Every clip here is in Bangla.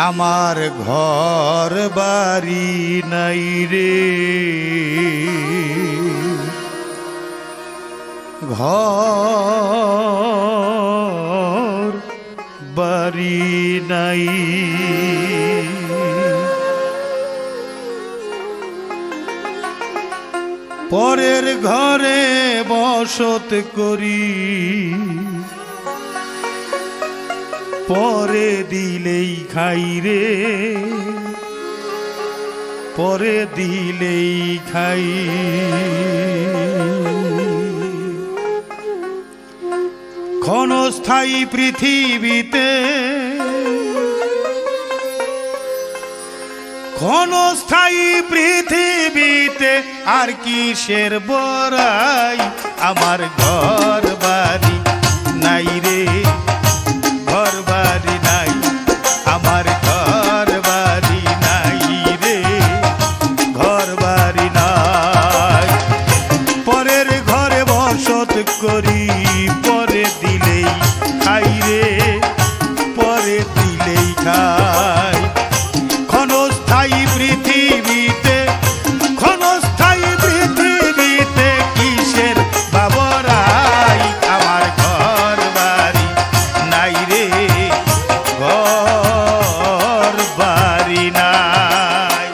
আমার ঘর বাড়ি নাই রে, ঘর বাড়ি নাই। পরের ঘরে বসত করি, পরে দিলেই খাই রে, পরে দিলেই খাই। ক্ষণস্থায়ী পৃথিবীতে, ক্ষণস্থায়ী পৃথিবীতে আর কিসের বড়াই। আমার ঘর বাড়ি নাই রে, ঘর বাড়ি নাই, আমার ঘর বাড়ি নাই রে, ঘর বাড়ি নাই। পরের ঘরে বসত করি, পরে দিলেই খাই রে, পরে দিলেই খাই। ক্ষণস্থায়ী পৃথিবীতে, ক্ষণস্থায়ী পৃথিবীতে কিসের বাবরাই। আমার ঘর বাড়ি নাই রে, ঘর বাড়ি নাই।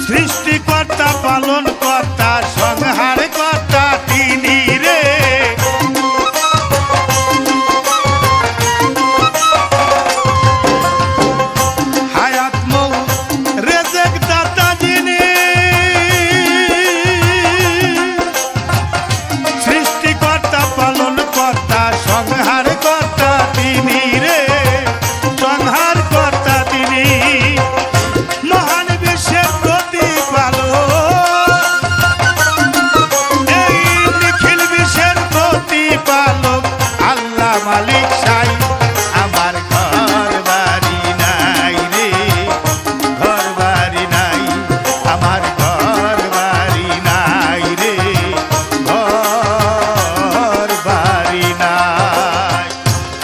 সৃষ্টিকর্তা পালন কর্তা সংহার কর্তা তিনি রে। হায়াত মৌত রেজেক দাতা যিনি, সৃষ্টিকর্তা পালন কর্তা সংহার কর্তা তিনি রে, সংহার কর্তা তিনি। মহান বিশ্বের এই নিখিল বিশ্বের প্রতিপালক আল্লাহ মালিক সাই।